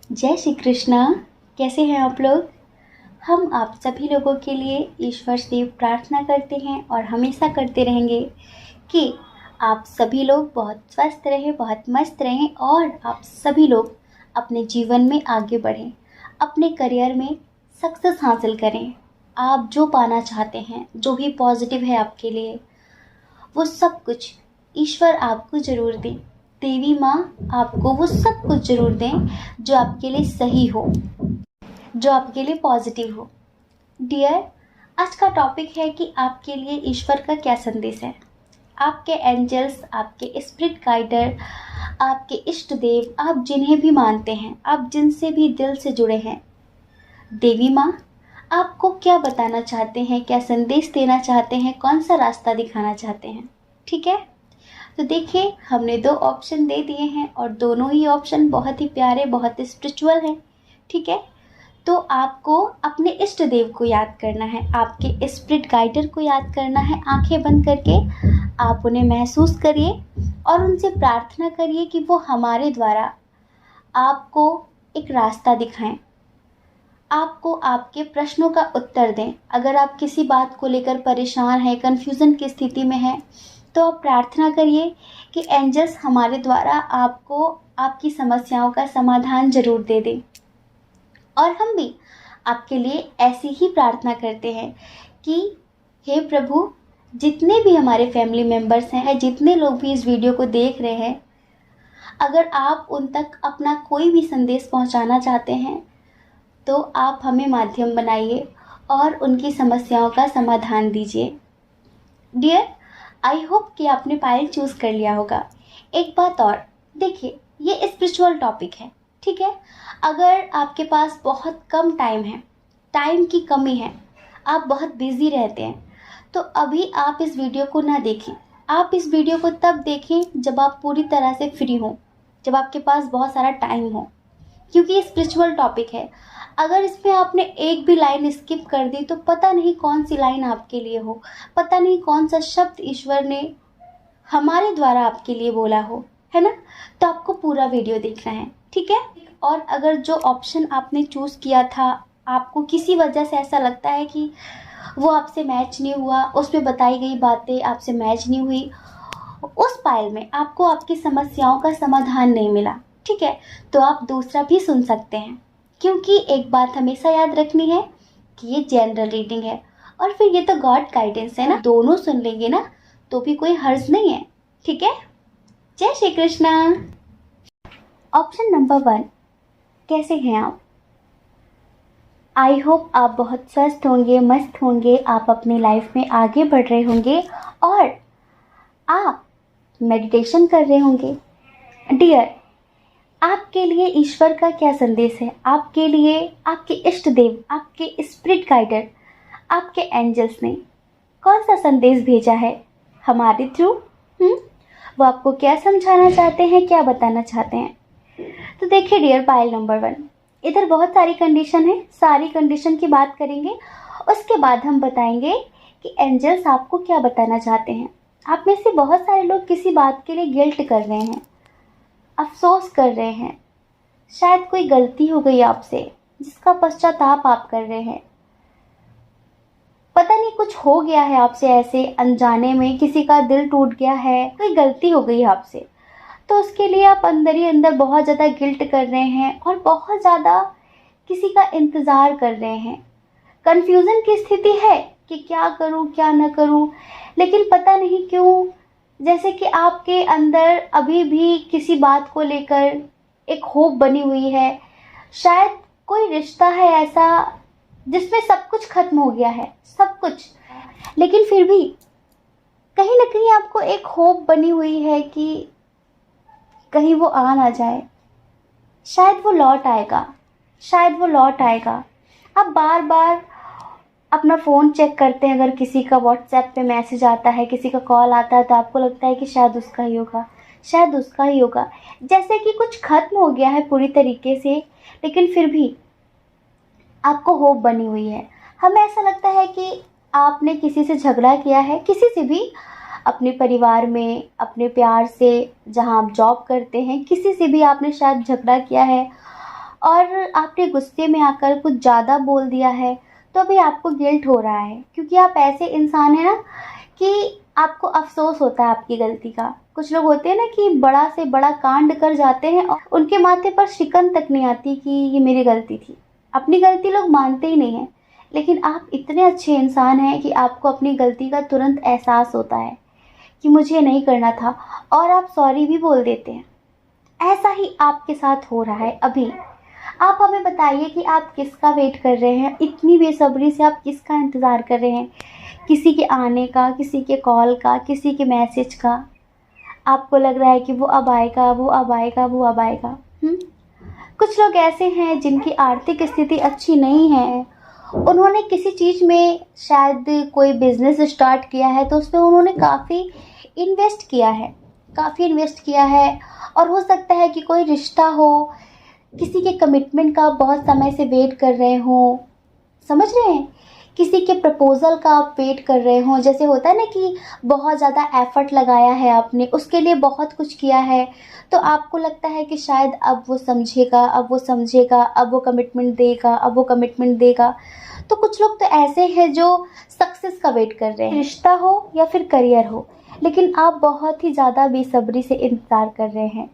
जय श्री कृष्णा। कैसे हैं आप लोग। हम आप सभी लोगों के लिए ईश्वर से प्रार्थना करते हैं और हमेशा करते रहेंगे कि आप सभी लोग बहुत स्वस्थ रहें, बहुत मस्त रहें और आप सभी लोग अपने जीवन में आगे बढ़ें, अपने करियर में सक्सेस हासिल करें। आप जो पाना चाहते हैं, जो भी पॉजिटिव है आपके लिए, वो सब कुछ ईश्वर आपको ज़रूर दे। देवी माँ आपको वो सब कुछ ज़रूर दें जो आपके लिए सही हो, जो आपके लिए पॉजिटिव हो। डियर, आज का टॉपिक है कि आपके लिए ईश्वर का क्या संदेश है। आपके एंजल्स, आपके स्पिरिट गाइडर, आपके इष्ट देव, आप जिन्हें भी मानते हैं, आप जिनसे भी दिल से जुड़े हैं, देवी माँ आपको क्या बताना चाहते हैं, क्या संदेश देना चाहते हैं, कौन सा रास्ता दिखाना चाहते हैं। ठीक है, तो देखिए हमने 2 ऑप्शन दे दिए हैं और दोनों ही ऑप्शन बहुत ही प्यारे, बहुत ही स्पिरिचुअल हैं। ठीक है, तो आपको अपने इष्ट देव को याद करना है, आपके स्पिरिट गाइडर को याद करना है। आंखें बंद करके आप उन्हें महसूस करिए और उनसे प्रार्थना करिए कि वो हमारे द्वारा आपको एक रास्ता दिखाएं, आपको आपके प्रश्नों का उत्तर दें। अगर आप किसी बात को लेकर परेशान हैं, कन्फ्यूज़न की स्थिति में हैं, तो आप प्रार्थना करिए कि एंजल्स हमारे द्वारा आपको आपकी समस्याओं का समाधान ज़रूर दे दें। और हम भी आपके लिए ऐसी ही प्रार्थना करते हैं कि हे प्रभु, जितने भी हमारे फैमिली मेम्बर्स हैं, जितने लोग भी इस वीडियो को देख रहे हैं, अगर आप उन तक अपना कोई भी संदेश पहुंचाना चाहते हैं तो आप हमें माध्यम बनाइए और उनकी समस्याओं का समाधान दीजिए। डियर, आई होप कि आपने पायल चूज़ कर लिया होगा। एक बात और, देखिए ये स्पिरिचुअल टॉपिक है, ठीक है। अगर आपके पास बहुत कम टाइम है, टाइम की कमी है, आप बहुत बिजी रहते हैं, तो अभी आप इस वीडियो को ना देखें। आप इस वीडियो को तब देखें जब आप पूरी तरह से फ्री हों, जब आपके पास बहुत सारा टाइम हो, क्योंकि ये स्पिरिचुअल टॉपिक है। अगर इसमें आपने एक भी लाइन स्किप कर दी तो पता नहीं कौन सी लाइन आपके लिए हो, पता नहीं कौन सा शब्द ईश्वर ने हमारे द्वारा आपके लिए बोला हो, है ना। तो आपको पूरा वीडियो देखना है, ठीक है। और अगर जो ऑप्शन आपने चूज़ किया था, आपको किसी वजह से ऐसा लगता है कि वो आपसे मैच नहीं हुआ, उसमें बताई गई बातें आपसे मैच नहीं हुई, उस फाइल में आपको आपकी समस्याओं का समाधान नहीं मिला, ठीक है, तो आप दूसरा भी सुन सकते हैं। क्योंकि एक बात हमेशा याद रखनी है कि ये जनरल रीडिंग है और फिर ये तो गॉड गाइडेंस है ना, दोनों सुन लेंगे ना तो भी कोई हर्ज नहीं है, ठीक है। जय श्री कृष्णा। ऑप्शन नंबर 1, कैसे हैं आप। आई होप आप बहुत स्वस्थ होंगे, मस्त होंगे, आप अपनी लाइफ में आगे बढ़ रहे होंगे और आप मेडिटेशन कर रहे होंगे। डियर, आपके लिए ईश्वर का क्या संदेश है, आपके लिए आपके इष्ट देव, आपके स्पिरिट गाइडर, आपके एंजल्स ने कौन सा संदेश भेजा है हमारे थ्रू। वो आपको क्या समझाना चाहते हैं, क्या बताना चाहते हैं। तो देखिए डियर पायल नंबर 1, इधर बहुत सारी कंडीशन है, सारी कंडीशन की बात करेंगे, उसके बाद हम बताएंगे कि एंजल्स आपको क्या बताना चाहते हैं। आप में से बहुत सारे लोग किसी बात के लिए गिल्ट कर रहे हैं, अफसोस कर रहे हैं, शायद कोई गलती हो गई आपसे जिसका पश्चाताप आप कर रहे हैं। पता नहीं कुछ हो गया है आपसे, ऐसे अनजाने में किसी का दिल टूट गया है, कोई गलती हो गई है आपसे, तो उसके लिए आप अंदर ही अंदर बहुत ज़्यादा गिल्ट कर रहे हैं और बहुत ज़्यादा किसी का इंतज़ार कर रहे हैं। कन्फ्यूज़न की स्थिति है कि क्या करूं क्या न करूं, लेकिन पता नहीं क्यों जैसे कि आपके अंदर अभी भी किसी बात को लेकर एक होप बनी हुई है। शायद कोई रिश्ता है ऐसा जिसमें सब कुछ खत्म हो गया है, सब कुछ, लेकिन फिर भी कहीं ना कहीं आपको एक होप बनी हुई है कि कहीं वो आ ना जाए, शायद वो लौट आएगा, शायद वो लौट आएगा। आप बार बार अपना फ़ोन चेक करते हैं, अगर किसी का व्हाट्सएप पे मैसेज आता है, किसी का कॉल आता है, तो आपको लगता है कि शायद उसका ही होगा, शायद उसका ही होगा, जैसे कि कुछ खत्म हो गया है पूरी तरीके से, लेकिन फिर भी आपको होप बनी हुई है। हमें ऐसा लगता है कि आपने किसी से झगड़ा किया है, किसी से भी, अपने परिवार में, अपने प्यार से, जहाँ आप जॉब करते हैं, किसी से भी आपने शायद झगड़ा किया है और आपने गुस्से में आकर कुछ ज़्यादा बोल दिया है, तो अभी आपको गिल्ट हो रहा है, क्योंकि आप ऐसे इंसान हैं ना कि आपको अफ़सोस होता है आपकी गलती का। कुछ लोग होते हैं ना कि बड़ा से बड़ा कांड कर जाते हैं और उनके माथे पर शिकन तक नहीं आती कि ये मेरी गलती थी। अपनी गलती लोग मानते ही नहीं हैं, लेकिन आप इतने अच्छे इंसान हैं कि आपको अपनी गलती का तुरंत एहसास होता है कि मुझे ये नहीं करना था, और आप सॉरी भी बोल देते हैं। ऐसा ही आपके साथ हो रहा है अभी। आप हमें बताइए कि आप किसका वेट कर रहे हैं, इतनी बेसब्री से आप किसका इंतज़ार कर रहे हैं? किसी के आने का, किसी के कॉल का, किसी के मैसेज का। आपको लग रहा है कि वो अब आएगा, वो अब आएगा, वो अब आएगा। कुछ लोग ऐसे हैं जिनकी आर्थिक स्थिति अच्छी नहीं है। उन्होंने किसी चीज़ में शायद कोई बिजनेस स्टार्ट किया है, तो उसमें उन्होंने काफ़ी इन्वेस्ट किया है। और हो सकता है कि कोई रिश्ता हो, किसी के कमिटमेंट का बहुत समय से वेट कर रहे हो, समझ रहे हैं? किसी के प्रपोज़ल का आप वेट कर रहे हो। जैसे होता है ना कि बहुत ज़्यादा एफ़र्ट लगाया है आपने, उसके लिए बहुत कुछ किया है, तो आपको लगता है कि शायद अब वो समझेगा, अब वो कमिटमेंट देगा। तो कुछ लोग तो ऐसे हैं जो सक्सेस का वेट कर रहे हैं, रिश्ता हो या फिर करियर हो, लेकिन आप बहुत ही ज़्यादा बेसब्री से इंतज़ार कर रहे हैं।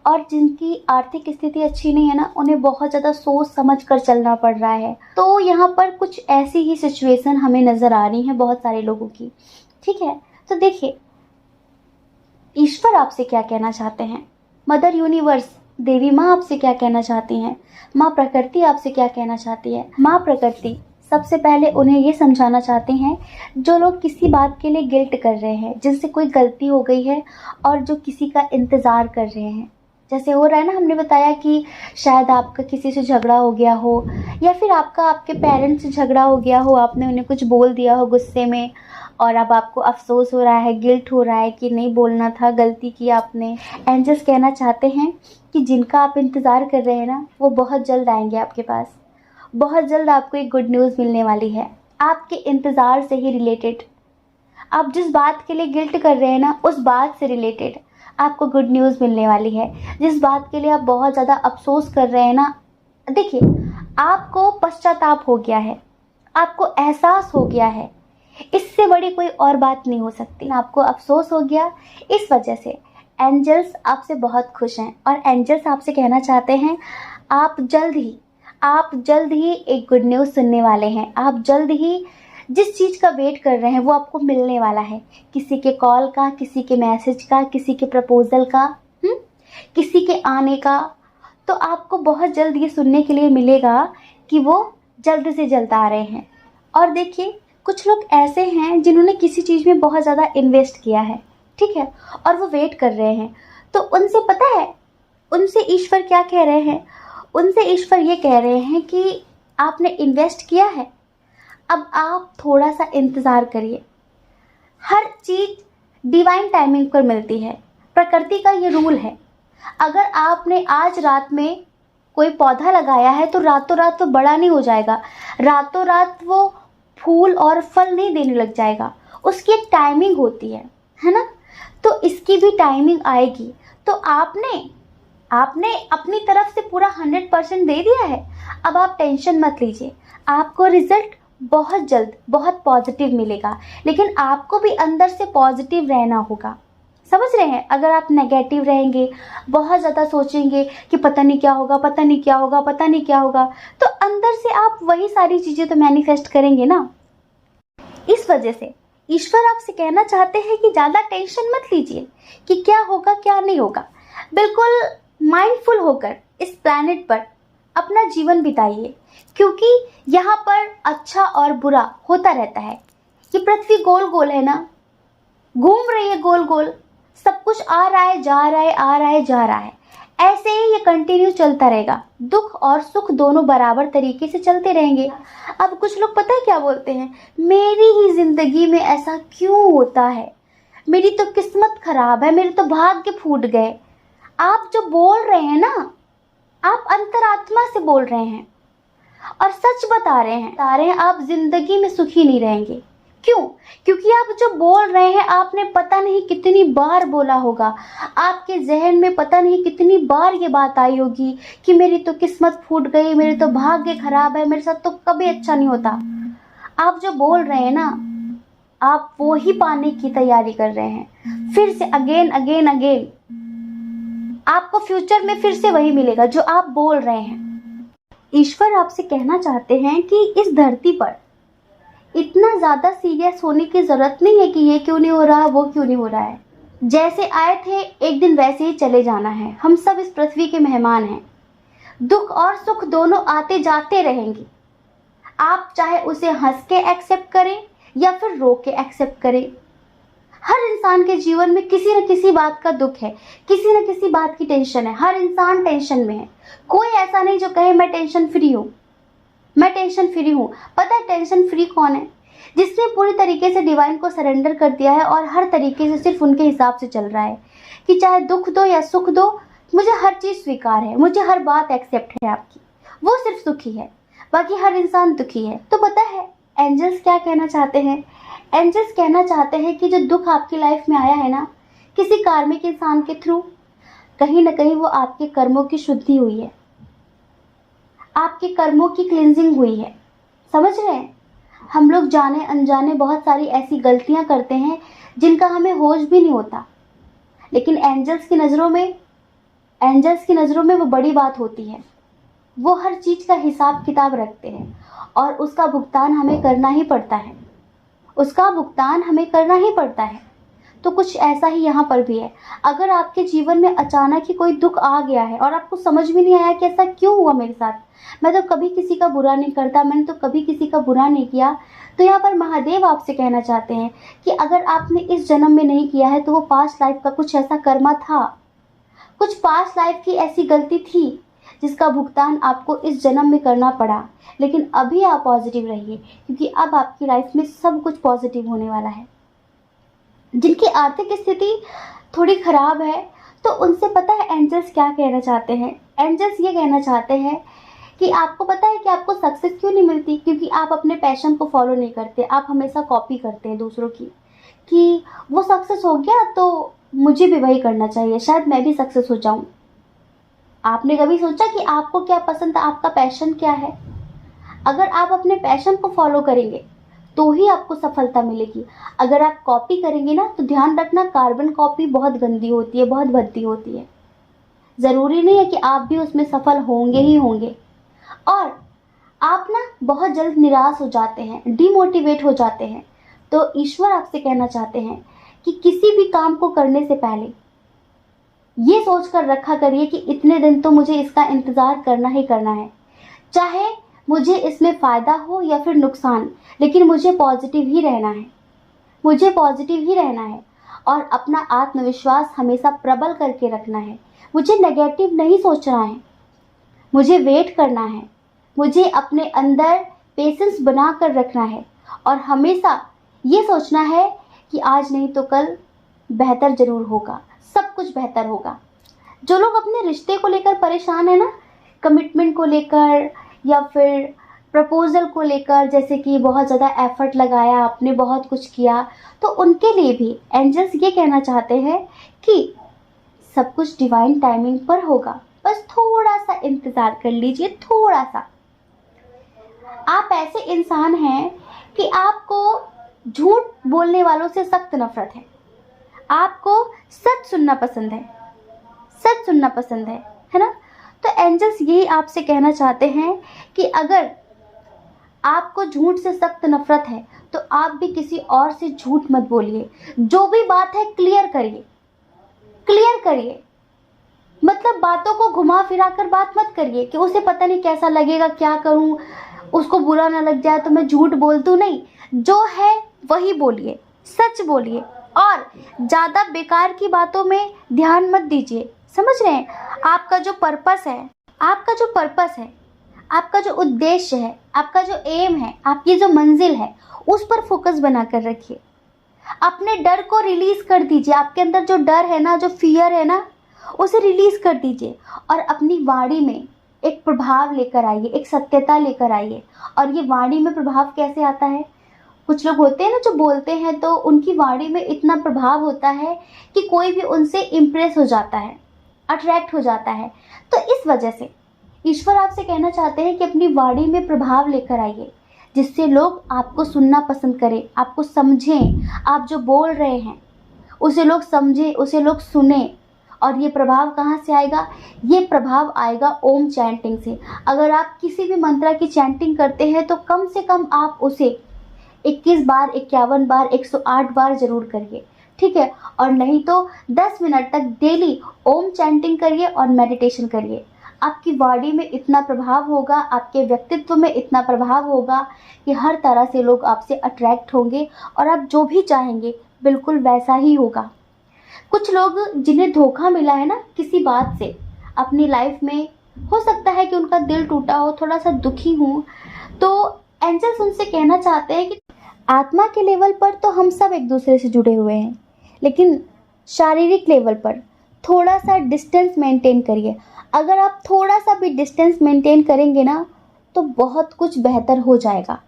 और जिनकी आर्थिक स्थिति अच्छी नहीं है ना, उन्हें बहुत ज़्यादा सोच समझ कर चलना पड़ रहा है। तो यहाँ पर कुछ ऐसी ही सिचुएशन हमें नज़र आ रही हैं बहुत सारे लोगों की। ठीक है, तो देखिए, ईश्वर आपसे क्या कहना चाहते हैं, मदर यूनिवर्स, देवी माँ आपसे क्या कहना चाहती हैं, माँ प्रकृति आपसे क्या कहना चाहती है। माँ प्रकृति सबसे पहले उन्हें ये समझाना चाहते हैं, जो लोग किसी बात के लिए गिल्ट कर रहे हैं, जिनसे कोई गलती हो गई है और जो किसी का इंतज़ार कर रहे हैं। जैसे हो रहा है ना, हमने बताया कि शायद आपका किसी से झगड़ा हो गया हो, या फिर आपका आपके पेरेंट्स से झगड़ा हो गया हो, आपने उन्हें कुछ बोल दिया हो गुस्से में, और अब आपको अफसोस हो रहा है, गिल्ट हो रहा है कि नहीं बोलना था, गलती की आपने। एंजल्स कहना चाहते हैं कि जिनका आप इंतज़ार कर रहे हैं ना, वो बहुत जल्द आएंगे आपके पास। बहुत जल्द आपको एक गुड न्यूज़ मिलने वाली है, आपके इंतज़ार से ही रिलेटेड। आप जिस बात के लिए गिल्ट कर रहे हैं ना, उस बात से रिलेटेड आपको गुड न्यूज़ मिलने वाली है। जिस बात के लिए आप बहुत ज़्यादा अफसोस कर रहे हैं ना, देखिए, आपको पश्चाताप हो गया है, आपको एहसास हो गया है, इससे बड़ी कोई और बात नहीं हो सकती। आपको अफसोस हो गया, इस वजह से एंजल्स आपसे बहुत खुश हैं, और एंजल्स आपसे कहना चाहते हैं आप जल्द ही एक गुड न्यूज़ सुनने वाले हैं। आप जल्द ही जिस चीज़ का वेट कर रहे हैं वो आपको मिलने वाला है। किसी के कॉल का, किसी के मैसेज का, किसी के प्रपोज़ल का, किसी के आने का। तो आपको बहुत जल्द ये सुनने के लिए मिलेगा कि वो जल्द से जल्द आ रहे हैं। और देखिए, कुछ लोग ऐसे हैं जिन्होंने किसी चीज़ में बहुत ज़्यादा इन्वेस्ट किया है, ठीक है, और वो वेट कर रहे हैं। तो उनसे पता है, उनसे ईश्वर क्या कह रहे हैं? उनसे ईश्वर ये कह रहे हैं कि आपने इन्वेस्ट किया है, अब आप थोड़ा सा इंतज़ार करिए। हर चीज़ डिवाइन टाइमिंग पर मिलती है, प्रकृति का ये रूल है। अगर आपने आज रात में कोई पौधा लगाया है तो रातों रात वो बड़ा नहीं हो जाएगा, रातों रात वो फूल और फल नहीं देने लग जाएगा। उसकी एक टाइमिंग होती है ना? तो इसकी भी टाइमिंग आएगी। तो आपने अपनी तरफ से पूरा 100% दे दिया है। अब आप टेंशन मत लीजिए, आपको रिजल्ट बहुत जल्द बहुत पॉजिटिव मिलेगा, लेकिन आपको भी अंदर से पॉजिटिव रहना होगा। समझ रहे हैं? अगर आप नेगेटिव रहेंगे, बहुत ज़्यादा सोचेंगे कि पता नहीं क्या होगा, तो अंदर से आप वही सारी चीज़ें तो मैनिफेस्ट करेंगे ना। इस वजह से ईश्वर आपसे कहना चाहते हैं कि ज़्यादा टेंशन मत लीजिए कि क्या होगा क्या नहीं होगा। बिल्कुल माइंडफुल होकर इस प्लैनेट पर अपना जीवन बिताइए, क्योंकि यहाँ पर अच्छा और बुरा होता रहता है। ये पृथ्वी गोल गोल है ना, घूम रही है गोल गोल, सब कुछ आ रहा है जा रहा है। ऐसे ही ये कंटिन्यू चलता रहेगा, दुख और सुख दोनों बराबर तरीके से चलते रहेंगे। अब कुछ लोग पता है क्या बोलते हैं, मेरी ही जिंदगी में ऐसा क्यों होता है, मेरी तो किस्मत खराब है, मेरे तो भाग्य फूट गए। आप जो बोल रहे हैं ना, आप अंतरात्मा से बोल रहे हैं और सच बता रहे हैं। आप जिंदगी में सुखी नहीं रहेंगे। क्यों? क्योंकि आप जो बोल रहे हैं आपने पता नहीं कितनी बार बोला होगा, आपके जहन में पता नहीं कितनी बार ये बात आई होगी कि मेरी तो किस्मत फूट गई, मेरे तो भाग्य खराब है, मेरे साथ तो कभी अच्छा नहीं होता। आप जो बोल रहे हैं ना, आप वो ही पाने की तैयारी कर रहे हैं, फिर से अगेन अगेन अगेन। आपको फ्यूचर में फिर से वही मिलेगा जो आप बोल रहे हैं। ईश्वर आपसे कहना चाहते हैं कि इस धरती पर इतना ज़्यादा सीरियस होने की ज़रूरत नहीं है कि ये क्यों नहीं हो रहा, वो क्यों नहीं हो रहा है। जैसे आए थे एक दिन वैसे ही चले जाना है। हम सब इस पृथ्वी के मेहमान हैं। दुख और सुख दोनों आते जाते रहेंगे। आप चाहे उसे हंस के एक्सेप्ट करें या फिर रो के एक्सेप्ट करें। हर इंसान के जीवन में किसी न किसी बात का दुख है, किसी न किसी बात की टेंशन है। हर इंसान टेंशन में है। कोई ऐसा नहीं जो कहे मैं टेंशन फ्री हूँ, मैं टेंशन फ्री हूँ। पता है टेंशन फ्री कौन है? जिसने पूरी तरीके से डिवाइन को सरेंडर कर दिया है और हर तरीके से सिर्फ उनके हिसाब से चल रहा है कि चाहे दुख दो या सुख दो, मुझे हर चीज़ स्वीकार है, मुझे हर बात एक्सेप्ट है आपकी। वो सिर्फ सुखी है, बाकी हर इंसान दुखी है। तो पता है एंजल्स क्या कहना चाहते हैं? एंजल्स कहना चाहते हैं कि जो दुख आपकी लाइफ में आया है ना, किसी कार्मिक इंसान के थ्रू, कहीं ना कहीं वो आपके कर्मों की शुद्धि हुई है, आपके कर्मों की क्लिनजिंग हुई है। समझ रहे हैं? हम लोग जाने अनजाने बहुत सारी ऐसी गलतियां करते हैं जिनका हमें होश भी नहीं होता, लेकिन एंजल्स की नज़रों में वो बड़ी बात होती है। वो हर चीज़ का हिसाब किताब रखते हैं और उसका भुगतान हमें करना ही पड़ता है, उसका भुगतान हमें करना ही पड़ता है। तो कुछ ऐसा ही यहाँ पर भी है। अगर आपके जीवन में अचानक ही कोई दुख आ गया है और आपको समझ भी नहीं आया कि ऐसा क्यों हुआ मेरे साथ, मैं तो कभी किसी का बुरा नहीं करता, मैंने तो कभी किसी का बुरा नहीं किया, तो यहाँ पर महादेव आपसे कहना चाहते हैं कि अगर आपने इस जन्म में नहीं किया है तो वो पास्ट लाइफ का कुछ ऐसा कर्मा था, कुछ पास्ट लाइफ की ऐसी गलती थी जिसका भुगतान आपको इस जन्म में करना पड़ा। लेकिन अभी आप पॉजिटिव रहिए, क्योंकि अब आपकी लाइफ में सब कुछ पॉजिटिव होने वाला है। जिनकी आर्थिक स्थिति थोड़ी खराब है, तो उनसे पता है एंजल्स क्या कहना चाहते हैं? एंजल्स ये कहना चाहते हैं कि आपको पता है कि आपको सक्सेस क्यों नहीं मिलती? क्योंकि आप अपने पैशन को फॉलो नहीं करते, आप हमेशा कॉपी करते हैं दूसरों की, कि वो सक्सेस हो गया तो मुझे भी वही करना चाहिए, शायद मैं भी सक्सेस हो जाऊं। आपने कभी सोचा कि आपको क्या पसंद है, आपका पैशन क्या है? अगर आप अपने पैशन को फॉलो करेंगे तो ही आपको सफलता मिलेगी। अगर आप कॉपी करेंगे ना, तो ध्यान रखना कार्बन कॉपी बहुत गंदी होती है, बहुत भद्दी होती है। ज़रूरी नहीं है कि आप भी उसमें सफल होंगे ही होंगे। और आप ना बहुत जल्द निराश हो जाते हैं, डिमोटिवेट हो जाते हैं। तो ईश्वर आपसे कहना चाहते हैं कि किसी भी काम को करने से पहले ये सोच कर रखा करिए कि इतने दिन तो मुझे इसका इंतज़ार करना ही करना है, चाहे मुझे इसमें फ़ायदा हो या फिर नुकसान, लेकिन मुझे पॉजिटिव ही रहना है, मुझे पॉजिटिव ही रहना है। और अपना आत्मविश्वास हमेशा प्रबल करके रखना है। मुझे नेगेटिव नहीं सोचना है, मुझे वेट करना है, मुझे अपने अंदर पेशेंस बना कर रखना है और हमेशा ये सोचना है कि आज नहीं तो कल बेहतर ज़रूर होगा, सब कुछ बेहतर होगा। जो लोग अपने रिश्ते को लेकर परेशान है ना, कमिटमेंट को लेकर या फिर प्रपोजल को लेकर, जैसे कि बहुत ज़्यादा एफर्ट लगाया आपने, बहुत कुछ किया, तो उनके लिए भी एंजल्स ये कहना चाहते हैं कि सब कुछ डिवाइन टाइमिंग पर होगा, बस थोड़ा सा इंतज़ार कर लीजिए, थोड़ा सा। आप ऐसे इंसान हैं कि आपको झूठ बोलने वालों से सख्त नफरत है, आपको सच सुनना पसंद है, सच सुनना पसंद है ना? तो एंजल्स यही आपसे कहना चाहते हैं कि अगर आपको झूठ से सख्त नफरत है तो आप भी किसी और से झूठ मत बोलिए। जो भी बात है क्लियर करिए, क्लियर करिए। मतलब बातों को घुमा फिरा कर बात मत करिए कि उसे पता नहीं कैसा लगेगा, क्या करूं, उसको बुरा ना लग जाए तो मैं झूठ बोल दूं। नहीं, जो है वही बोलिए, सच बोलिए और ज़्यादा बेकार की बातों में ध्यान मत दीजिए। समझ रहे हैं? आपका जो पर्पस है, आपका जो पर्पस है, आपका जो उद्देश्य है, आपका जो एम है, आपकी जो मंजिल है, उस पर फोकस बना कर रखिए। अपने डर को रिलीज कर दीजिए। आपके अंदर जो डर है ना, जो फियर है ना, उसे रिलीज कर दीजिए और अपनी वाणी में एक प्रभाव लेकर आइए, एक सत्यता लेकर आइए। और ये वाणी में प्रभाव कैसे आता है? कुछ लोग होते हैं ना जो बोलते हैं तो उनकी वाणी में इतना प्रभाव होता है कि कोई भी उनसे इम्प्रेस हो जाता है, अट्रैक्ट हो जाता है। तो इस वजह से ईश्वर आपसे कहना चाहते हैं कि अपनी वाणी में प्रभाव लेकर आइए, जिससे लोग आपको सुनना पसंद करें, आपको समझें, आप जो बोल रहे हैं उसे लोग समझें, उसे लोग सुने। और ये प्रभाव कहाँ से आएगा? ये प्रभाव आएगा ओम चैंटिंग से। अगर आप किसी भी मंत्र की चैंटिंग करते हैं तो कम से कम आप उसे 21 बार, 51 बार, 108 बार जरूर करिए, ठीक है। और नहीं तो 10 मिनट तक डेली ओम चैंटिंग करिए और मेडिटेशन करिए। आपकी बॉडी में इतना प्रभाव होगा, आपके व्यक्तित्व में इतना प्रभाव होगा कि हर तरह से लोग आपसे अट्रैक्ट होंगे और आप जो भी चाहेंगे बिल्कुल वैसा ही होगा। कुछ लोग जिन्हें धोखा मिला है ना किसी बात से अपनी लाइफ में, हो सकता है कि उनका दिल टूटा हो, थोड़ा सा दुखी हो, तो एंजल्स उनसे कहना चाहते हैं कि आत्मा के लेवल पर तो हम सब एक दूसरे से जुड़े हुए हैं, लेकिन शारीरिक लेवल पर थोड़ा सा डिस्टेंस मेंटेन करिए। अगर आप थोड़ा सा भी डिस्टेंस मेंटेन करेंगे ना तो बहुत कुछ बेहतर हो जाएगा।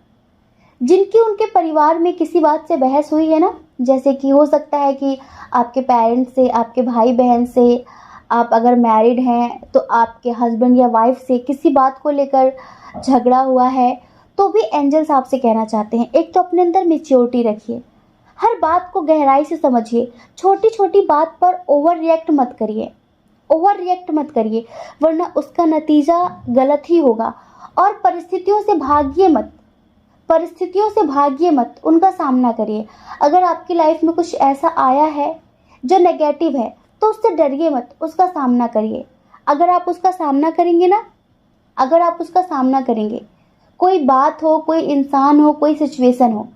जिनकी उनके परिवार में किसी बात से बहस हुई है ना, जैसे कि हो सकता है कि आपके पेरेंट्स से, आपके भाई बहन से, आप अगर मैरिड हैं तो आपके हस्बैंड या वाइफ से किसी बात को लेकर झगड़ा हुआ है, तो भी एंजल्स आपसे कहना चाहते हैं एक तो अपने अंदर मैच्योरिटी रखिए, हर बात को गहराई से समझिए, छोटी छोटी बात पर ओवर रिएक्ट मत करिए, वरना उसका नतीजा गलत ही होगा। और परिस्थितियों से भागिए मत, उनका सामना करिए। अगर आपकी लाइफ में कुछ ऐसा आया है जो नेगेटिव है तो उससे डरिए मत, उसका सामना करिए। अगर आप उसका सामना करेंगे, कोई बात हो, कोई इंसान हो, कोई सिचुएशन हो,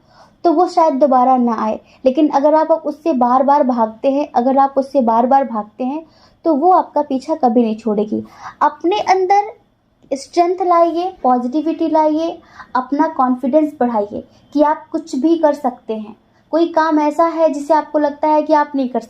तो वो शायद दोबारा ना आए। लेकिन अगर आप उससे बार बार भागते हैं तो वो आपका पीछा कभी नहीं छोड़ेगी। अपने अंदर स्ट्रेंथ लाइए, पॉजिटिविटी लाइए, अपना कॉन्फिडेंस बढ़ाइए कि आप कुछ भी कर सकते हैं। कोई काम ऐसा है जिसे आपको लगता है कि आप नहीं कर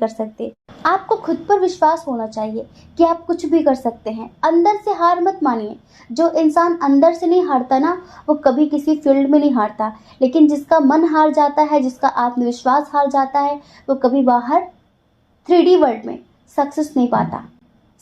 सकते, आपको खुद पर विश्वास होना चाहिए कि आप कुछ भी कर सकते हैं। अंदर से हार मत मानिए। जो इंसान अंदर से नहीं हारता ना, वो कभी किसी फील्ड में नहीं हारता, लेकिन जिसका मन हार जाता है, जिसका आत्मविश्वास हार जाता है, वो कभी बाहर 3D वर्ल्ड में सक्सेस नहीं पाता।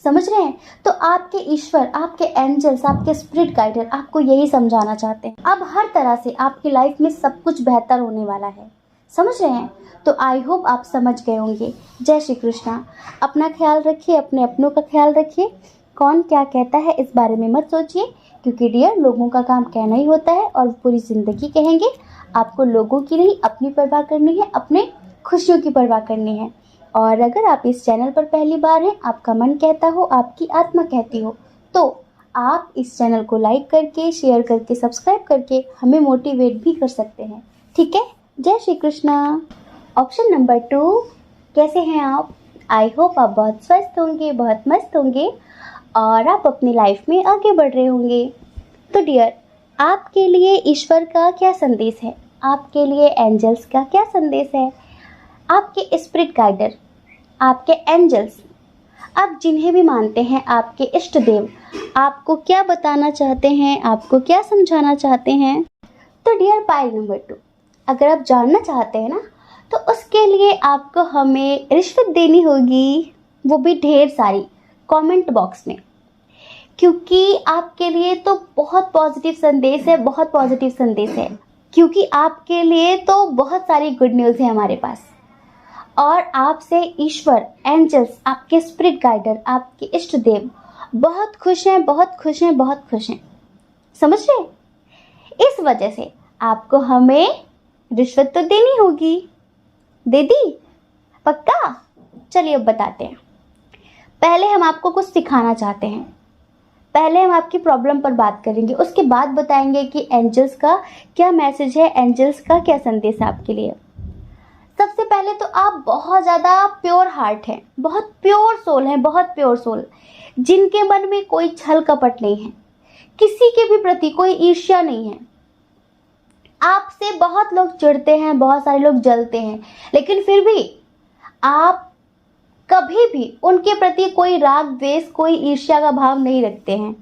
समझ रहे हैं? तो आपके ईश्वर, आपके एंजल्स, आपके स्पिरिट गाइडर आपको यही समझाना चाहते हैं। अब हर तरह से आपकी लाइफ में सब कुछ बेहतर होने वाला है। समझ रहे हैं? तो आई होप आप समझ गए होंगे। जय श्री कृष्णा। अपना ख्याल रखिए, अपने अपनों का ख्याल रखिए। कौन क्या कहता है इस बारे में मत सोचिए, क्योंकि डियर, लोगों का काम कहना ही होता है और पूरी ज़िंदगी कहेंगे। आपको लोगों की नहीं, अपनी परवाह करनी है, अपने खुशियों की परवाह करनी है। और अगर आप इस चैनल पर पहली बार हैं, आपका मन कहता हो, आपकी आत्मा कहती हो, तो आप इस चैनल को लाइक करके, शेयर करके, सब्सक्राइब करके हमें मोटिवेट भी कर सकते हैं। ठीक है? जय श्री कृष्णा। ऑप्शन नंबर 2, कैसे हैं आप? आई होप आप बहुत स्वस्थ होंगे, बहुत मस्त होंगे और आप अपनी लाइफ में आगे बढ़ रहे होंगे। तो डियर, आपके लिए ईश्वर का क्या संदेश है? आपके लिए एंजल्स का क्या संदेश है? आपके स्पिरिट गाइडर, आपके एंजल्स, आप जिन्हें भी मानते हैं, आपके इष्ट देव आपको क्या बताना चाहते हैं, आपको क्या समझाना चाहते हैं? तो डियर पाइल नंबर 2, अगर आप जानना चाहते हैं ना, तो उसके लिए आपको हमें रिश्वत देनी होगी, वो भी ढेर सारी, कमेंट बॉक्स में। क्योंकि आपके लिए तो बहुत पॉजिटिव संदेश है, क्योंकि आपके लिए तो बहुत सारी गुड न्यूज़ है हमारे पास। और आपसे ईश्वर, एंजल्स, आपके स्पिरिट गाइडर, आपके इष्ट देव बहुत खुश हैं। समझ रहे? इस वजह से आपको हमें रिश्वत तो देनी होगी। दे दी? पक्का? चलिए अब बताते हैं। पहले हम आपको कुछ सिखाना चाहते हैं। पहले हम आपकी प्रॉब्लम पर बात करेंगे, उसके बाद बताएंगे कि एंजल्स का क्या मैसेज है, एंजल्स का क्या संदेश है आपके लिए। सबसे पहले तो आप बहुत ज़्यादा प्योर हार्ट हैं, बहुत प्योर सोल, जिनके मन में कोई छल कपट नहीं है, किसी के भी प्रति कोई ईर्ष्या नहीं है। आपसे बहुत लोग चिढ़ते हैं, बहुत सारे लोग जलते हैं, लेकिन फिर भी आप कभी भी उनके प्रति कोई राग द्वेष, कोई ईर्ष्या का भाव नहीं रखते हैं।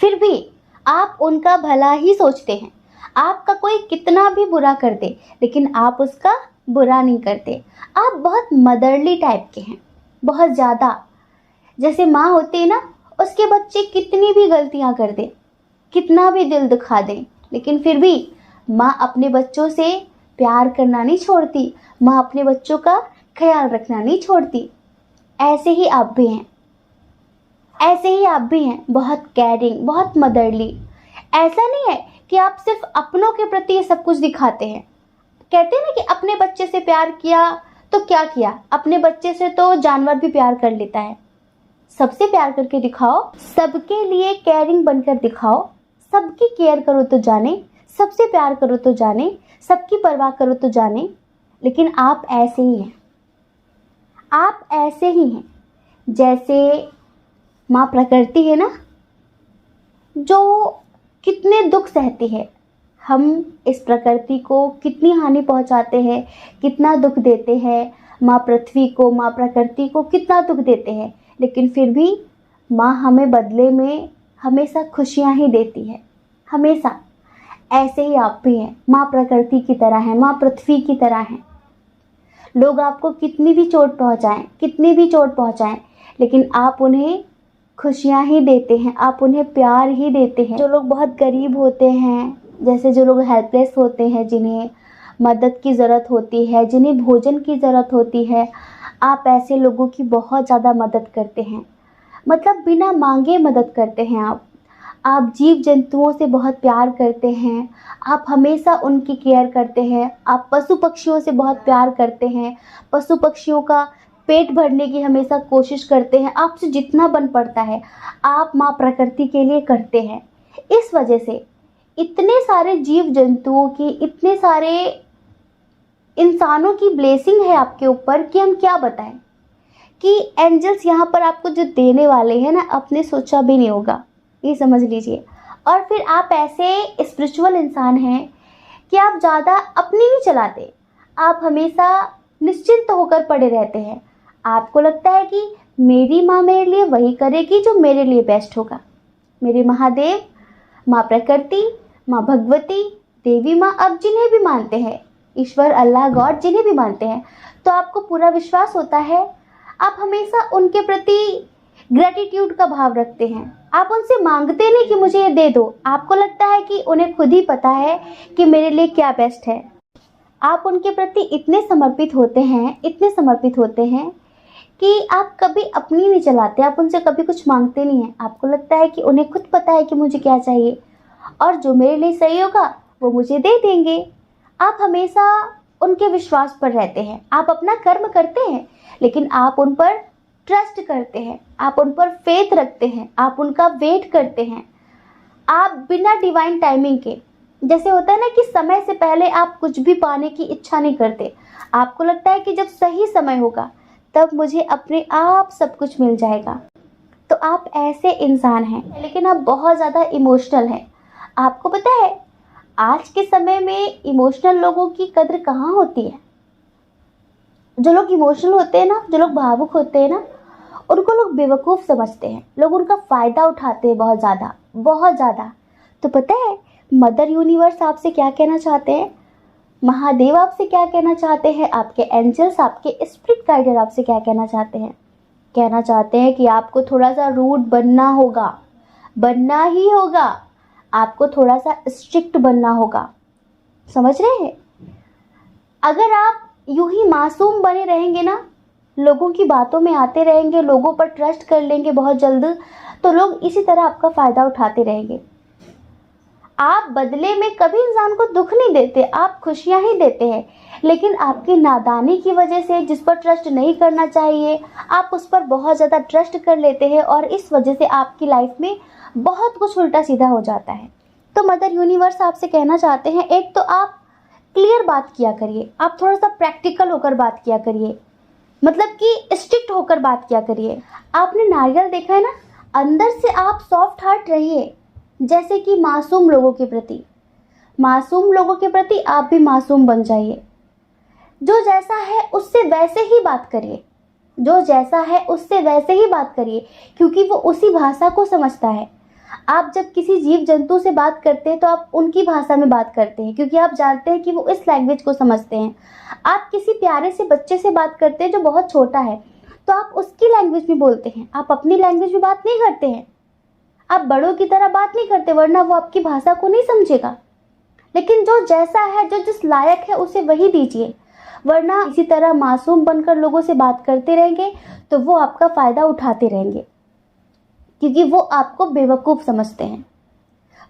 फिर भी आप उनका भला ही सोचते हैं, आपका कोई कितना भी बुरा कर दे लेकिन आप उसका बुरा नहीं करते। आप बहुत मदरली टाइप के हैं, बहुत ज़्यादा। जैसे माँ होती है ना, उसके बच्चे कितनी भी गलतियाँ कर दे, कितना भी दिल दुखा दें, लेकिन फिर भी माँ अपने बच्चों से प्यार करना नहीं छोड़ती, माँ अपने बच्चों का ख्याल रखना नहीं छोड़ती। ऐसे ही आप भी हैं, ऐसे ही आप भी हैं, बहुत केयरिंग, बहुत मदरली। ऐसा नहीं है कि आप सिर्फ अपनों के प्रति ये सब कुछ दिखाते हैं। कहते हैं ना कि अपने बच्चे से प्यार किया तो क्या किया, अपने बच्चे से तो जानवर भी प्यार कर लेता है। सबसे प्यार करके दिखाओ, सबके लिए केयरिंग बनकर दिखाओ, सबकी केयर करो तो जाने, सबसे प्यार करो तो जाने, सबकी परवाह करो तो जाने। लेकिन आप ऐसे ही हैं, आप ऐसे ही हैं जैसे माँ प्रकृति है ना, जो कितने दुख सहती है। हम इस प्रकृति को कितनी हानि पहुंचाते हैं, कितना दुख देते हैं, माँ पृथ्वी को, माँ प्रकृति को कितना दुख देते हैं, लेकिन फिर भी माँ हमें बदले में हमेशा खुशियाँ ही देती है, हमेशा। ऐसे ही आप भी हैं, माँ प्रकृति की तरह हैं, माँ पृथ्वी की तरह हैं। लोग आपको कितनी भी चोट पहुंचाएं, कितनी भी चोट पहुंचाएं, लेकिन आप उन्हें खुशियाँ ही देते हैं, आप उन्हें प्यार ही देते हैं। जो लोग बहुत गरीब होते हैं, जैसे जो लोग हेल्पलेस होते हैं, जिन्हें मदद की ज़रूरत होती है, जिन्हें भोजन की ज़रूरत होती है, आप ऐसे लोगों की बहुत ज़्यादा मदद करते हैं। मतलब बिना मांगे मदद करते हैं आप जीव जंतुओं से बहुत प्यार करते हैं, आप हमेशा उनकी केयर करते हैं। आप पशु पक्षियों से बहुत प्यार करते हैं, पशु पक्षियों का पेट भरने की हमेशा कोशिश करते हैं। आपसे जितना बन पड़ता है आप माँ प्रकृति के लिए करते हैं। इस वजह से इतने सारे जीव जंतुओं की, इतने सारे इंसानों की ब्लेसिंग है आपके ऊपर कि हम क्या बताएं। कि एंजल्स यहाँ पर आपको जो देने वाले हैं ना, आपने सोचा भी नहीं होगा, ये समझ लीजिए। और फिर आप ऐसे स्पिरिचुअल इंसान हैं कि आप ज़्यादा अपनी नहीं चलाते, आप हमेशा निश्चिंत होकर पड़े रहते हैं। आपको लगता है कि मेरी माँ मेरे लिए वही करेगी जो मेरे लिए बेस्ट होगा। मेरे महादेव, माँ प्रकृति, माँ भगवती, देवी माँ, आप जिन्हें भी मानते हैं, ईश्वर, अल्लाह, गॉड, जिन्हें भी मानते हैं, तो आपको पूरा विश्वास होता है। आप हमेशा उनके प्रति ग्रेटिट्यूड का भाव रखते हैं। आप उनसे मांगते नहीं कि मुझे ये दे दो, आपको लगता है कि उन्हें खुद ही पता है कि मेरे लिए क्या बेस्ट है। आप उनके प्रति इतने समर्पित होते हैं, इतने समर्पित होते हैं कि आप कभी अपनी नहीं चलाते, आप उनसे कभी कुछ मांगते नहीं हैं। आपको लगता है कि उन्हें खुद पता है कि मुझे क्या चाहिए और जो मेरे लिए सही होगा वो मुझे दे देंगे। आप हमेशा उनके विश्वास पर रहते हैं। आप अपना कर्म करते हैं लेकिन आप उन पर ट्रस्ट करते हैं, आप उन पर फेथ रखते हैं, आप उनका वेट करते हैं। आप बिना डिवाइन टाइमिंग के, जैसे होता है ना कि समय से पहले आप कुछ भी पाने की इच्छा नहीं करते। आपको लगता है कि जब सही समय होगा तब मुझे अपने आप सब कुछ मिल जाएगा। तो आप ऐसे इंसान हैं, लेकिन आप बहुत ज़्यादा इमोशनल हैं। आपको पता है आज के समय में इमोशनल लोगों की कद्र कहाँ होती है। जो लोग इमोशनल होते हैं ना, जो लोग भावुक होते हैं ना, उनको लोग बेवकूफ़ समझते हैं, लोग उनका फ़ायदा उठाते हैं बहुत ज़्यादा, बहुत ज़्यादा। तो पता है मदर यूनिवर्स आपसे क्या कहना चाहते हैं, महादेव आपसे क्या कहना चाहते हैं, आपके एंजल्स, आपके स्पिरिट गाइडर आपसे क्या कहना चाहते हैं। कहना चाहते हैं कि आपको थोड़ा सा रूड बनना होगा, बनना ही होगा। आपको थोड़ा सा स्ट्रिक्ट बनना होगा, समझ रहे हैं। अगर आप यूं ही मासूम बने रहेंगे ना, लोगों की बातों में आते रहेंगे, लोगों पर ट्रस्ट कर लेंगे बहुत जल्द, तो लोग इसी तरह आपका फ़ायदा उठाते रहेंगे। आप बदले में कभी इंसान को दुख नहीं देते, आप खुशियां ही देते हैं। लेकिन आपकी नादानी की वजह से, जिस पर ट्रस्ट नहीं करना चाहिए, आप उस पर बहुत ज़्यादा ट्रस्ट कर लेते हैं और इस वजह से आपकी लाइफ में बहुत कुछ उल्टा सीधा हो जाता है। तो मदर यूनिवर्स आपसे कहना चाहते हैं, एक तो आप क्लियर बात किया करिए, आप थोड़ा सा प्रैक्टिकल होकर बात किया करिए, मतलब कि स्ट्रिक्ट होकर बात किया करिए। आपने नारियल देखा है ना, अंदर से आप सॉफ्ट हार्ट रहिए, जैसे कि मासूम लोगों के प्रति, मासूम लोगों के प्रति आप भी मासूम बन जाइए। जो जैसा है उससे वैसे ही बात करिए, जो जैसा है उससे वैसे ही बात करिए, क्योंकि वो उसी भाषा को समझता है। आप जब किसी जीव जंतु से बात करते हैं तो आप उनकी भाषा में बात करते हैं, क्योंकि आप जानते हैं कि वो इस लैंग्वेज को समझते हैं। आप किसी प्यारे से बच्चे से बात करते हैं जो बहुत छोटा है, तो आप उसकी लैंग्वेज में बोलते हैं, आप अपनी लैंग्वेज में बात नहीं करते हैं। आप बड़ों की तरह बात नहीं करते, वरना वो आपकी भाषा को नहीं समझेगा। लेकिन जो जैसा है, जो जिस लायक है, उसे वही दीजिए, वरना इसी तरह मासूम बनकर लोगों से बात करते रहेंगे तो वो आपका फ़ायदा उठाते रहेंगे, क्योंकि वो आपको बेवकूफ़ समझते हैं,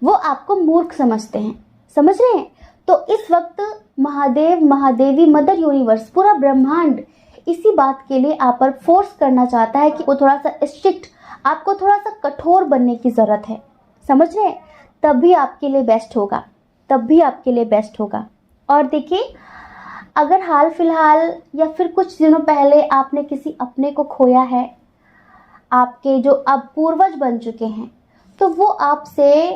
वो आपको मूर्ख समझते हैं। समझ रहे हैं? तो इस वक्त महादेव, महादेवी, मदर यूनिवर्स, पूरा ब्रह्मांड इसी बात के लिए आप पर फोर्स करना चाहता है कि वो थोड़ा सा स्ट्रिक्ट, आपको थोड़ा सा कठोर बनने की ज़रूरत है। समझ रहे हैं? तभी आपके लिए बेस्ट होगा, तब भी आपके लिए बेस्ट होगा। और देखिए, अगर हाल फिलहाल या फिर कुछ दिनों पहले आपने किसी अपने को खोया है, आपके जो अब पूर्वज बन चुके हैं, तो वो आपसे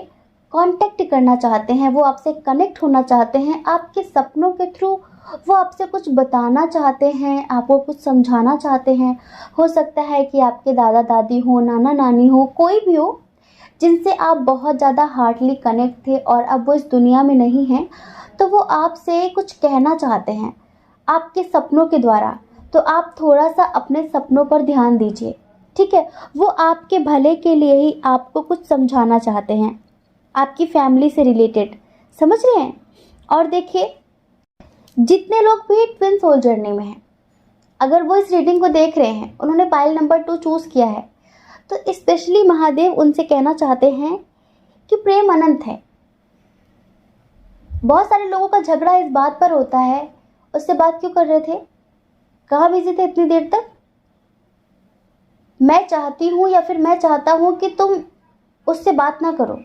कांटेक्ट करना चाहते हैं, वो आपसे कनेक्ट होना चाहते हैं आपके सपनों के थ्रू। वो आपसे कुछ बताना चाहते हैं, आपको कुछ समझाना चाहते हैं। हो सकता है कि आपके दादा दादी हो, नाना नानी हो, कोई भी हो, जिनसे आप बहुत ज़्यादा हार्डली कनेक्ट थे और अब वो इस दुनिया में नहीं हैं, तो वो आपसे कुछ कहना चाहते हैं आपके सपनों के द्वारा। तो आप थोड़ा सा अपने सपनों पर ध्यान दीजिए, ठीक है? वो आपके भले के लिए ही आपको कुछ समझाना चाहते हैं, आपकी फैमिली से रिलेटेड। समझ रहे हैं? और देखिए, जितने लोग भी ट्विन सोल जर्नी में हैं, अगर वो इस रीडिंग को देख रहे हैं, उन्होंने पाइल नंबर 2 चूज़ किया है, तो स्पेशली महादेव उनसे कहना चाहते हैं कि प्रेम अनंत है। बहुत सारे लोगों का झगड़ा इस बात पर होता है, उससे बात क्यों कर रहे थे, कहाँ बिजी थे इतनी देर तक। मैं चाहती हूँ या फिर मैं चाहता हूँ कि तुम उससे बात ना करो,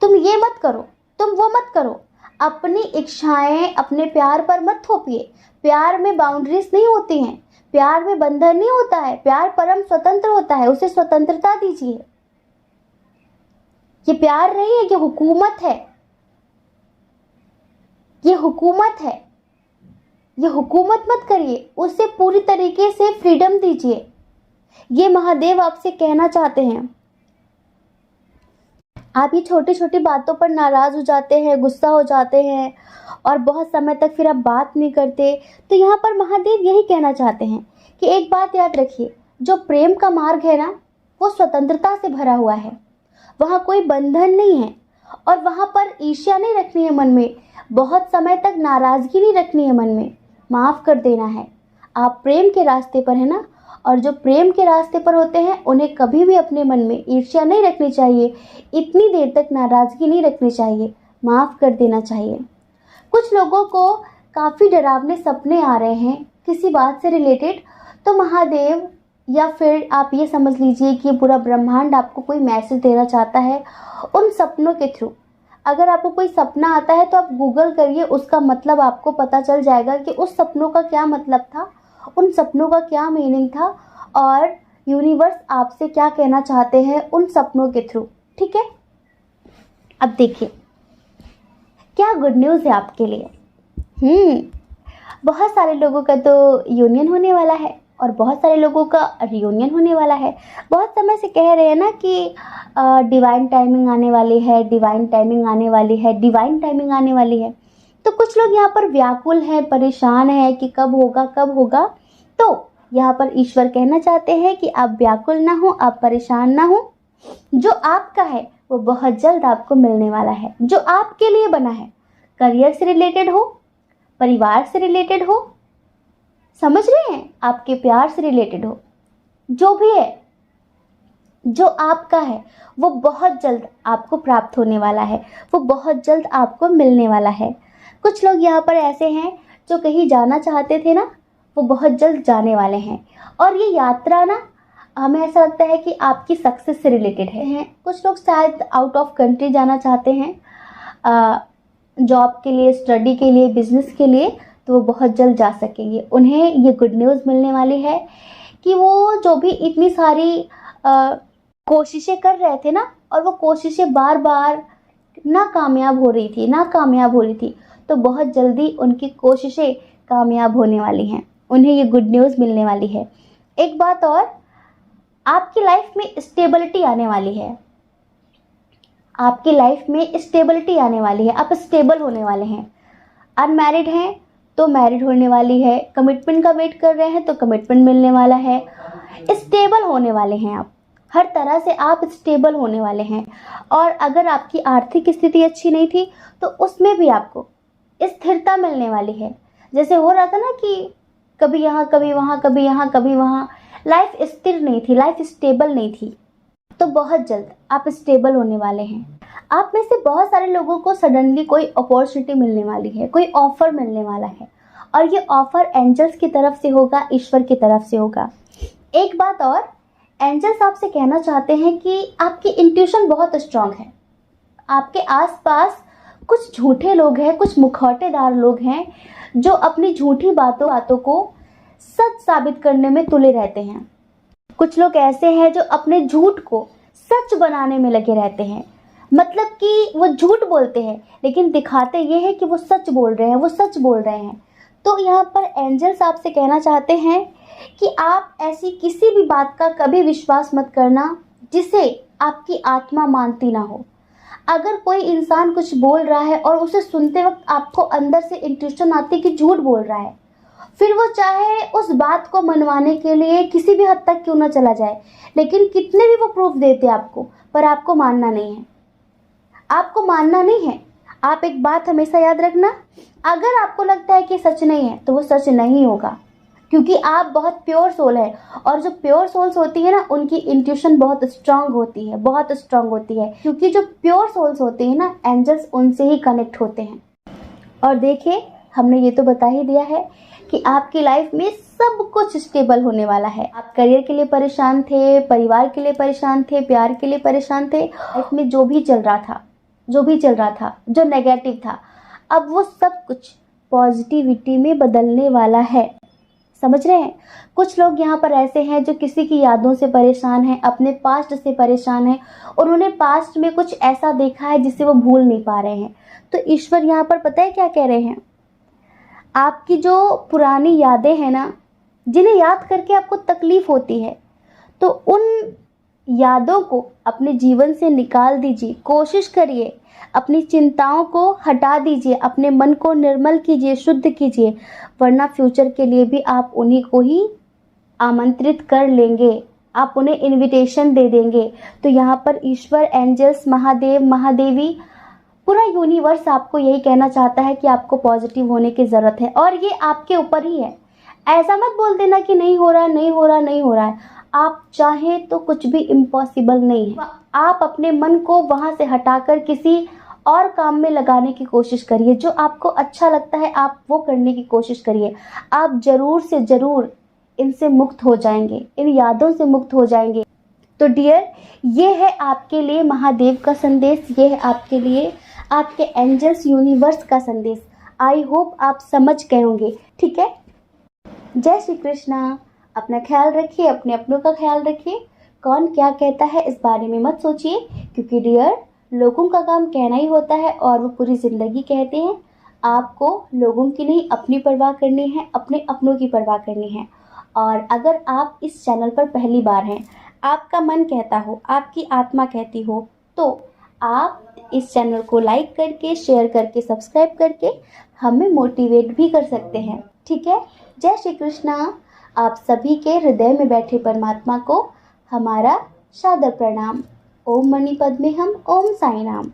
तुम ये मत करो, तुम वो मत करो। अपनी इच्छाएं अपने प्यार पर मत थोपिए। प्यार में बाउंड्रीज नहीं होती हैं, प्यार में बंधन नहीं होता है। प्यार परम स्वतंत्र होता है, उसे स्वतंत्रता दीजिए। ये प्यार नहीं है, ये हुकूमत है, ये हुकूमत है। ये हुकूमत मत करिए, उसे पूरी तरीके से फ्रीडम दीजिए। ये महादेव आपसे कहना चाहते हैं। आप ये छोटी छोटी बातों पर नाराज हो जाते हैं, गुस्सा हो जाते हैं और बहुत समय तक फिर आप बात नहीं करते। तो यहाँ पर महादेव यही कहना चाहते हैं कि एक बात याद रखिए, जो प्रेम का मार्ग है ना, वो स्वतंत्रता से भरा हुआ है। वहाँ कोई बंधन नहीं है और वहाँ पर ईर्ष्या नहीं रखनी है मन में, बहुत समय तक नाराज़गी नहीं रखनी है मन में, माफ़ कर देना है। आप प्रेम के रास्ते पर है ना, और जो प्रेम के रास्ते पर होते हैं उन्हें कभी भी अपने मन में ईर्ष्या नहीं रखनी चाहिए, इतनी देर तक नाराज़गी नहीं रखनी चाहिए, माफ़ कर देना चाहिए। कुछ लोगों को काफ़ी डरावने सपने आ रहे हैं किसी बात से रिलेटेड, तो महादेव या फिर आप ये समझ लीजिए कि पूरा ब्रह्मांड आपको कोई मैसेज देना चाहता है उन सपनों के थ्रू। अगर आपको कोई सपना आता है तो आप गूगल करिए, उसका मतलब आपको पता चल जाएगा कि उस सपनों का क्या मतलब था, उन सपनों का क्या मीनिंग था और यूनिवर्स आपसे क्या कहना चाहते हैं उन सपनों के थ्रू। ठीक है? अब देखिए, क्या गुड न्यूज़ है आपके लिए। बहुत सारे लोगों का तो यूनियन होने वाला है और बहुत सारे लोगों का रियूनियन होने वाला है। बहुत समय से कह रहे हैं ना कि डिवाइन टाइमिंग आने वाली है, डिवाइन टाइमिंग आने वाली है, डिवाइन टाइमिंग आने वाली है। तो कुछ लोग यहाँ पर व्याकुल हैं, परेशान हैं कि कब होगा कब होगा। तो यहाँ पर ईश्वर कहना चाहते हैं कि आप व्याकुल ना हो, आप परेशान ना हो। जो आपका है वो बहुत जल्द आपको मिलने वाला है, जो आपके लिए बना है। करियर से रिलेटेड हो, परिवार से रिलेटेड हो, समझ रहे हैं, आपके प्यार से रिलेटेड हो, जो भी है, जो आपका है वो बहुत जल्द आपको प्राप्त होने वाला है, वो बहुत जल्द आपको मिलने वाला है। कुछ लोग यहाँ पर ऐसे हैं जो कहीं जाना चाहते थे ना, वो बहुत जल्द जाने वाले हैं। और ये यात्रा ना, हमें ऐसा लगता है कि आपकी सक्सेस से रिलेटेड है। कुछ लोग शायद आउट ऑफ कंट्री जाना चाहते हैं जॉब के लिए, स्टडी के लिए, बिजनेस के लिए, तो वो बहुत जल्द जा सकेंगे। उन्हें ये गुड न्यूज़ मिलने वाली है कि वो जो भी इतनी सारी कोशिशें कर रहे थे ना, और वो कोशिशें बार बार नाकामयाब हो रही थी, तो बहुत जल्दी उनकी कोशिशें कामयाब होने वाली हैं। उन्हें ये गुड न्यूज़ मिलने वाली है। एक बात और, आपकी लाइफ में स्टेबिलिटी आने वाली है। आपकी लाइफ में स्टेबिलिटी आने वाली है, आप स्टेबल होने वाले हैं। अनमैरिड हैं तो मैरिड होने वाली है, कमिटमेंट का वेट कर रहे हैं तो कमिटमेंट मिलने वाला है, स्टेबल होने वाले हैं आप, हर तरह से आप स्टेबल होने वाले हैं। और अगर आपकी आर्थिक स्थिति अच्छी नहीं थी तो उसमें भी आपको स्थिरता मिलने वाली है। जैसे हो रहा था ना कि कभी यहाँ कभी वहाँ, कभी यहाँ कभी वहाँ, लाइफ स्थिर नहीं थी, लाइफ स्टेबल नहीं थी। तो बहुत जल्द आप स्टेबल होने वाले हैं। आप में से बहुत सारे लोगों को सडनली कोई अपॉर्चुनिटी मिलने वाली है, कोई ऑफर मिलने वाला है, और ये ऑफर एंजल्स की तरफ से होगा, ईश्वर की तरफ से होगा। एक बात और, एंजल्स आपसे कहना चाहते हैं कि आपकी इंट्यूशन बहुत स्ट्रांग है। आपके आसपास कुछ झूठे लोग हैं, कुछ मुखौटेदार लोग हैं जो अपनी झूठी बातों को सच साबित करने में तुले रहते हैं। कुछ लोग ऐसे हैं जो अपने झूठ को सच बनाने में लगे रहते हैं। मतलब कि वो झूठ बोलते हैं लेकिन दिखाते ये है कि वो सच बोल रहे हैं, वो सच बोल रहे हैं। तो यहाँ पर एंजल्स आपसे कहना चाहते हैं कि आप ऐसी किसी भी बात का कभी विश्वास मत करना जिसे आपकी आत्मा मानती ना हो। अगर कोई इंसान कुछ बोल रहा है और उसे सुनते वक्त आपको अंदर से इंट्यूशन आती है कि झूठ बोल रहा है, फिर वो चाहे उस बात को मनवाने के लिए किसी भी हद तक क्यों ना चला जाए, लेकिन कितने भी वो प्रूफ देते आपको, पर आपको मानना नहीं है। आपको मानना नहीं है। आप एक बात हमेशा याद रखना, अगर आपको लगता है कि सच नहीं है तो वो सच नहीं होगा, क्योंकि आप बहुत प्योर सोल है। और जो प्योर सोल्स होती है ना, उनकी इंट्यूशन बहुत स्ट्रांग होती है, बहुत स्ट्रांग होती है, क्योंकि जो प्योर सोल्स होती है ना, एंजल्स उनसे ही कनेक्ट होते हैं। और देखिए, हमने ये तो बता ही दिया है कि आपकी लाइफ में सब कुछ स्टेबल होने वाला है। आप करियर के लिए परेशान थे, परिवार के लिए परेशान थे, प्यार के लिए परेशान थे, लाइफ में जो भी चल रहा था, जो नेगेटिव था, अब वो सब कुछ पॉजिटिविटी में बदलने वाला है। समझ रहे हैं? कुछ लोग यहाँ पर ऐसे हैं जो किसी की यादों से परेशान हैं, अपने पास्ट से परेशान हैं, उन्होंने पास्ट में कुछ ऐसा देखा है जिसे वो भूल नहीं पा रहे हैं। तो ईश्वर यहाँ पर पता है क्या कह रहे हैं? आपकी जो पुरानी यादें हैं ना, जिन्हें याद करके आपको तकलीफ होती है, तो उन यादों को अपने जीवन से निकाल दीजिए। कोशिश करिए, अपनी चिंताओं को हटा दीजिए, अपने मन को निर्मल कीजिए, शुद्ध कीजिए, वरना फ्यूचर के लिए भी आप उन्हीं को ही आमंत्रित कर लेंगे, आप उन्हें इनविटेशन दे देंगे। तो यहाँ पर ईश्वर, एंजल्स, महादेव, महादेवी, पूरा यूनिवर्स आपको यही कहना चाहता है कि आपको पॉजिटिव होने की ज़रूरत है, और ये आपके ऊपर ही है। ऐसा मत बोल देना कि नहीं हो रहा, नहीं हो रहा, नहीं हो रहा है। आप चाहें तो कुछ भी इम्पॉसिबल नहीं है। आप अपने मन को वहाँ से हटाकर किसी और काम में लगाने की कोशिश करिए। जो आपको अच्छा लगता है आप वो करने की कोशिश करिए। आप ज़रूर से ज़रूर इनसे मुक्त हो जाएंगे, इन यादों से मुक्त हो जाएंगे। तो डियर, ये है आपके लिए महादेव का संदेश, ये है आपके लिए आपके एंजल्स यूनिवर्स का संदेश। आई होप आप समझ गए होंगे। ठीक है, जय श्री कृष्णा। अपना ख्याल रखिए, अपने अपनों का ख्याल रखिए। कौन क्या कहता है इस बारे में मत सोचिए, क्योंकि डियर, लोगों का काम कहना ही होता है और वो पूरी ज़िंदगी कहते हैं। आपको लोगों की नहीं, अपनी परवाह करनी है, अपने अपनों की परवाह करनी है। और अगर आप इस चैनल पर पहली बार हैं, आपका मन कहता हो, आपकी आत्मा कहती हो, तो आप इस चैनल को लाइक करके, शेयर करके, सब्सक्राइब करके हमें मोटिवेट भी कर सकते हैं। ठीक है, जय श्री कृष्णा। आप सभी के हृदय में बैठे परमात्मा को हमारा सादर प्रणाम। ओम मणि पद्मे हम, ओम साई राम।